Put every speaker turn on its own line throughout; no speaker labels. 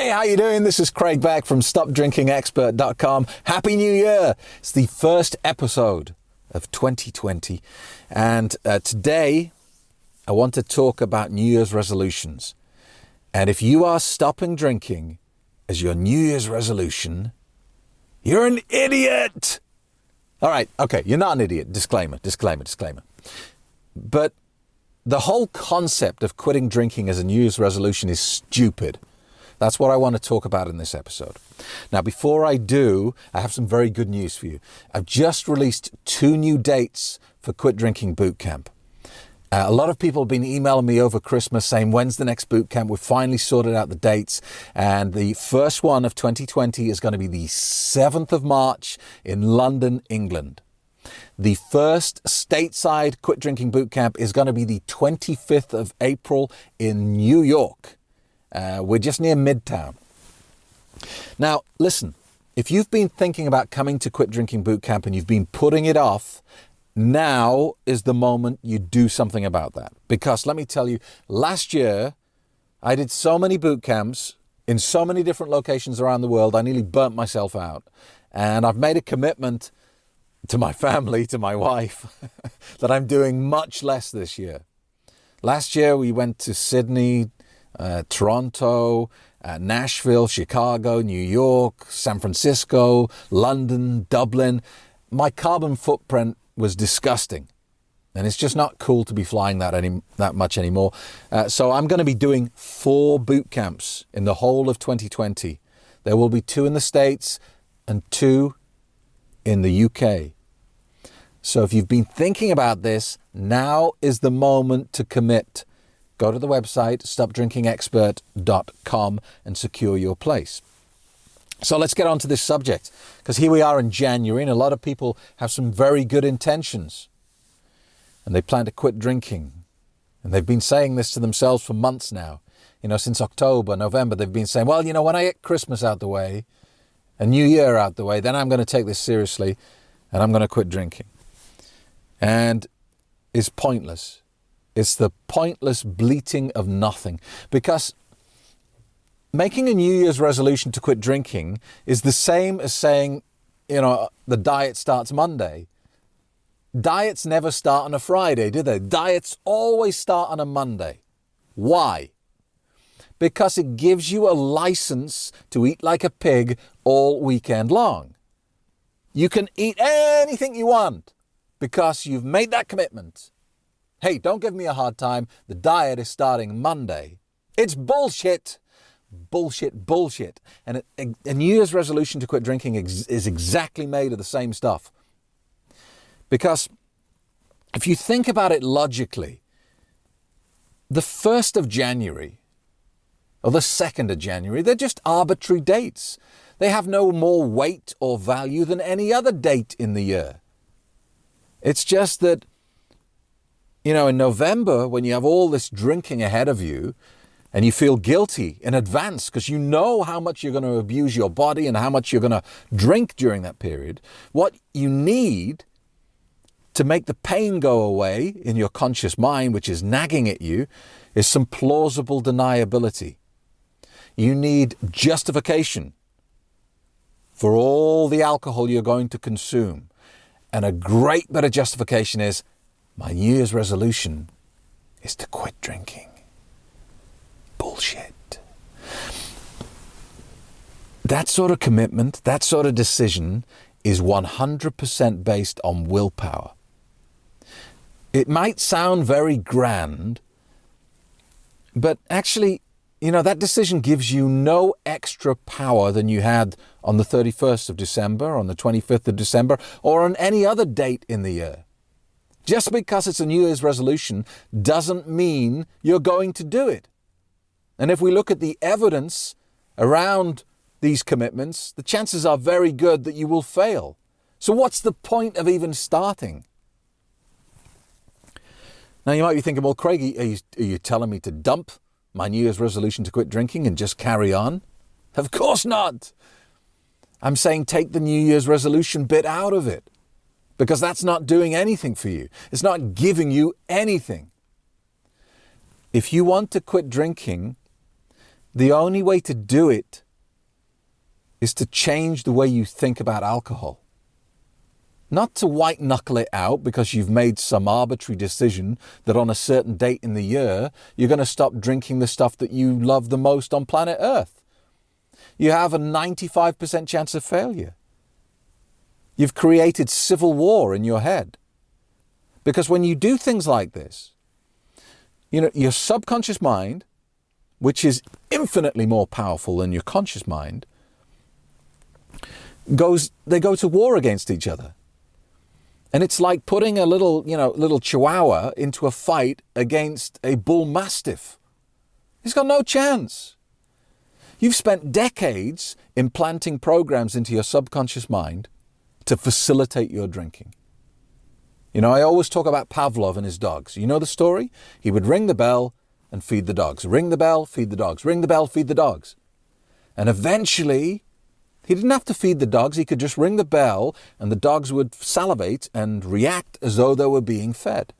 Hey, how you doing? This is Craig Beck from StopDrinkingExpert.com. Happy New Year! It's the first episode of 2020, and today I want to talk about New Year's resolutions. And if you are stopping drinking as your New Year's resolution, you're an idiot! All right, okay, you're not an idiot. Disclaimer. But the whole concept of quitting drinking as a New Year's resolution is stupid. That's what I want to talk about in this episode. Now, before I do, I have some very good news for you. I've just released 2 new dates for Quit Drinking Bootcamp. A lot of people have been emailing me over Christmas saying, when's the next bootcamp? We've finally sorted out the dates. And the first one of 2020 is going to be the 7th of March in London, England. The first stateside Quit Drinking Bootcamp is going to be the 25th of April in New York. We're just near Midtown. Now, listen, if you've been thinking about coming to Quit Drinking Bootcamp and you've been putting it off, now is the moment you do something about that. Because let me tell you, last year, I did so many boot camps in so many different locations around the world, I nearly burnt myself out. And I've made a commitment to my family, to my wife, that I'm doing much less this year. Last year, we went to Sydney, Toronto, Nashville, Chicago, New York, San Francisco, London, Dublin. My carbon footprint was disgusting, and it's just not cool to be flying that much anymore. So I'm going to be doing 4 boot camps in the whole of 2020. There will be 2 in the States and 2 in the UK. So if you've been thinking about this, now is the moment to commit. Go to the website, stopdrinkingexpert.com, and secure your place. So let's get on to this subject, because here we are in January, and a lot of people have some very good intentions, and they plan to quit drinking. And they've been saying this to themselves for months now. Since October, November, they've been saying, well, when I get Christmas out the way, and New Year out the way, then I'm going to take this seriously, and I'm going to quit drinking. And it's pointless. It's the pointless bleating of nothing, because making a New Year's resolution to quit drinking is the same as saying, the diet starts Monday. Diets never start on a Friday, do they? Diets always start on a Monday. Why? Because it gives you a license to eat like a pig all weekend long. You can eat anything you want because you've made that commitment. Hey, don't give me a hard time. The diet is starting Monday. It's bullshit. Bullshit. And a New Year's resolution to quit drinking is exactly made of the same stuff. Because if you think about it logically, the 1st of January or the 2nd of January, they're just arbitrary dates. They have no more weight or value than any other date in the year. It's just that in November, when you have all this drinking ahead of you and you feel guilty in advance because you know how much you're going to abuse your body and how much you're going to drink during that period, what you need to make the pain go away in your conscious mind, which is nagging at you, is some plausible deniability. You need justification for all the alcohol you're going to consume. And a great bit of justification is, my New Year's resolution is to quit drinking. Bullshit. That sort of commitment, that sort of decision is 100% based on willpower. It might sound very grand, but actually, that decision gives you no extra power than you had on the 31st of December, on the 25th of December, or on any other date in the year. Just because it's a New Year's resolution doesn't mean you're going to do it. And if we look at the evidence around these commitments, the chances are very good that you will fail. So what's the point of even starting? Now you might be thinking, well, Craig, are you telling me to dump my New Year's resolution to quit drinking and just carry on? Of course not. I'm saying take the New Year's resolution bit out of it. because that's not doing anything for you. It's not giving you anything. If you want to quit drinking, The only way to do it is to change the way you think about alcohol. Not to white knuckle it out because you've made some arbitrary decision that on a certain date in the year, you're going to stop drinking the stuff that you love the most on planet Earth. You have a 95% chance of failure. You've created civil war in your head. Because when you do things like this, your subconscious mind, which is infinitely more powerful than your conscious mind, they go to war against each other. And it's like putting a little chihuahua into a fight against a bull mastiff. He's got no chance. You've spent decades implanting programs into your subconscious mind to facilitate your drinking. I always talk about Pavlov and his dogs. You know the story? He would ring the bell and feed the dogs. Ring the bell, feed the dogs. Ring the bell, feed the dogs. And eventually, he didn't have to feed the dogs. He could just ring the bell and the dogs would salivate and react as though they were being fed.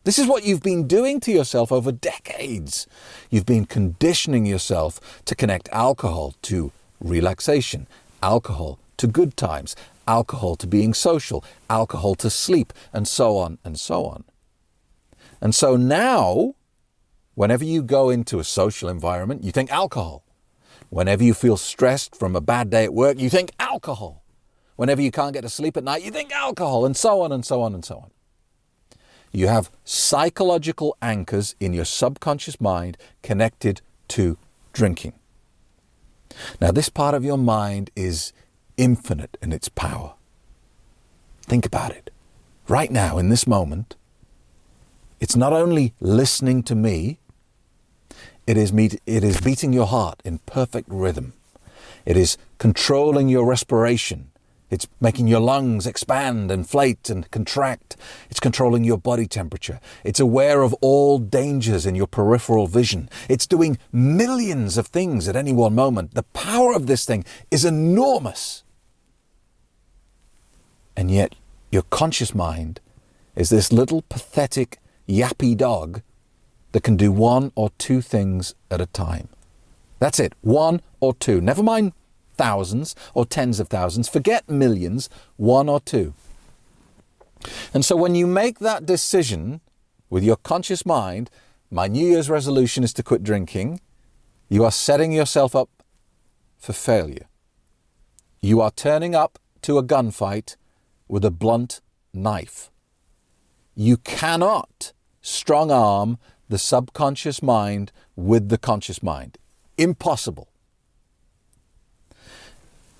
This is what you've been doing to yourself over decades. You've been conditioning yourself to connect alcohol to relaxation, alcohol to good times, alcohol to being social, alcohol to sleep, and so on and so on. And so now, whenever you go into a social environment, you think alcohol. Whenever you feel stressed from a bad day at work, you think alcohol. Whenever you can't get to sleep at night, you think alcohol, and so on and so on and so on. You have psychological anchors in your subconscious mind connected to drinking. Now, this part of your mind is infinite in its power. Think about it. Right now, in this moment, it's not only listening to me, it is beating your heart in perfect rhythm. It is controlling your respiration. It's making your lungs expand, inflate, and contract. It's controlling your body temperature. It's aware of all dangers in your peripheral vision. It's doing millions of things at any one moment. The power of this thing is enormous. And yet, your conscious mind is this little pathetic, yappy dog that can do one or two things at a time. That's it, one or two. Never mind thousands or tens of thousands. Forget millions, one or two. And so when you make that decision with your conscious mind, my New Year's resolution is to quit drinking, you are setting yourself up for failure. You are turning up to a gunfight with a blunt knife. You cannot strong arm the subconscious mind with the conscious mind. Impossible.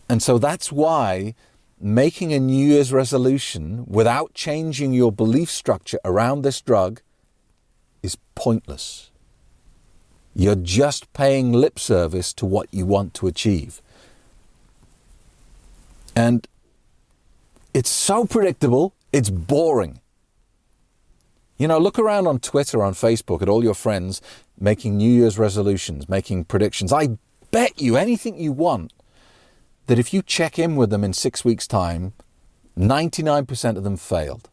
And so that's why making a New Year's resolution without changing your belief structure around this drug is pointless. You're just paying lip service to what you want to achieve. And it's so predictable, it's boring. Look around on Twitter, on Facebook, at all your friends making New Year's resolutions, making predictions. I bet you anything you want that if you check in with them in 6 weeks' time, 99% of them failed.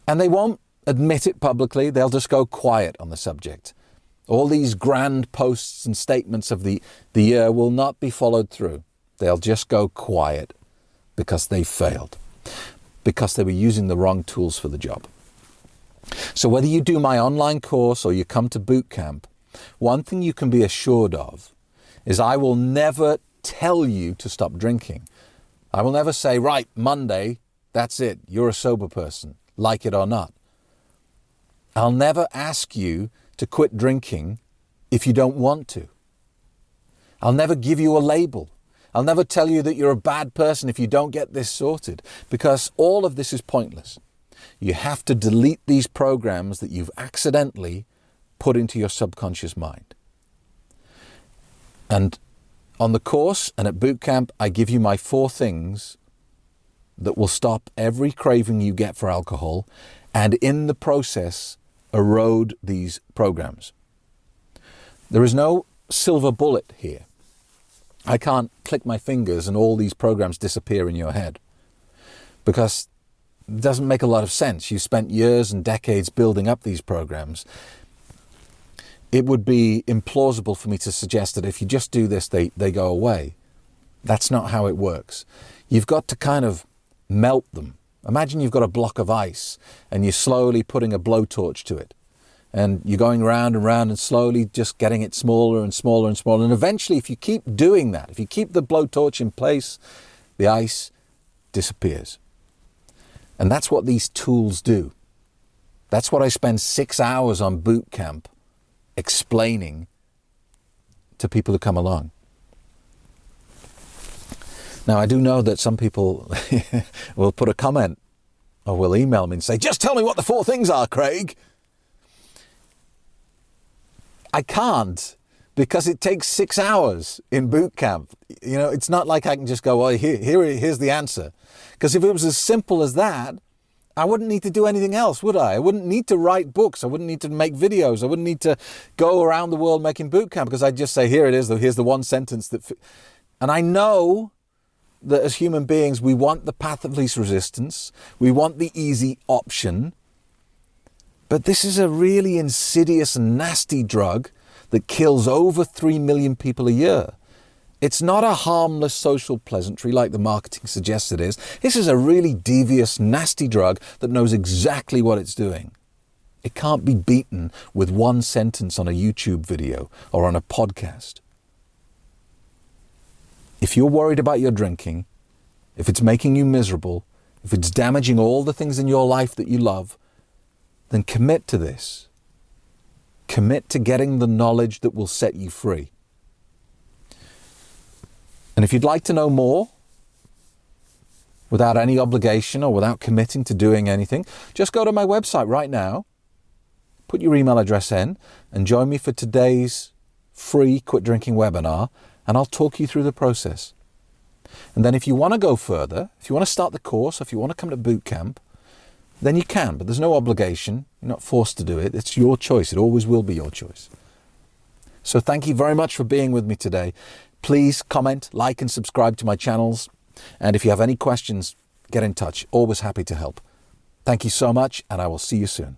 And they won't admit it publicly. They'll just go quiet on the subject. All these grand posts and statements of the year will not be followed through. They'll just go quiet because they failed, because they were using the wrong tools for the job. So whether you do my online course or you come to boot camp, one thing you can be assured of is I will never tell you to stop drinking. I will never say, right, Monday, that's it, you're a sober person, like it or not. I'll never ask you to quit drinking if you don't want to. I'll never give you a label. I'll never tell you that you're a bad person if you don't get this sorted, because all of this is pointless. You have to delete these programs that you've accidentally put into your subconscious mind. And on the course and at boot camp, I give you my 4 things that will stop every craving you get for alcohol and in the process erode these programs. There is no silver bullet here. I can't click my fingers and all these programs disappear in your head, because it doesn't make a lot of sense. You spent years and decades building up these programs. it would be implausible for me to suggest that if you just do this, they go away. That's not how it works. You've got to kind of melt them. Imagine you've got a block of ice and you're slowly putting a blowtorch to it. And you're going round and round and slowly just getting it smaller and smaller and smaller. And eventually, if you keep doing that, if you keep the blowtorch in place, the ice disappears. And that's what these tools do. That's what I spend 6 hours on boot camp explaining to people who come along. Now, I do know that some people will put a comment or will email me and say, just tell me what the 4 things are, Craig. I can't, because it takes 6 hours in boot camp. You know, it's not like I can just go, well, here's the answer. Because if it was as simple as that, I wouldn't need to do anything else, would I? I wouldn't need to write books. I wouldn't need to make videos. I wouldn't need to go around the world making boot camp, because I'd just say, here it is. Here's the one sentence that... And I know that as human beings, we want the path of least resistance. We want the easy option. But this is a really insidious and nasty drug that kills over 3 million people a year. It's not a harmless social pleasantry like the marketing suggests it is. This is a really devious, nasty drug that knows exactly what it's doing. It can't be beaten with one sentence on a YouTube video or on a podcast. If you're worried about your drinking, if it's making you miserable, if it's damaging all the things in your life that you love, then commit to this. Commit to getting the knowledge that will set you free. And if you'd like to know more, without any obligation or without committing to doing anything, just go to my website right now, put your email address in, and join me for today's free Quit Drinking webinar, and I'll talk you through the process. And then if you want to go further, if you want to start the course, if you want to come to boot camp, then you can, but there's no obligation. You're not forced to do it. It's your choice. It always will be your choice. So thank you very much for being with me today. Please comment, like, and subscribe to my channels. And if you have any questions, get in touch. Always happy to help. Thank you so much, and I will see you soon.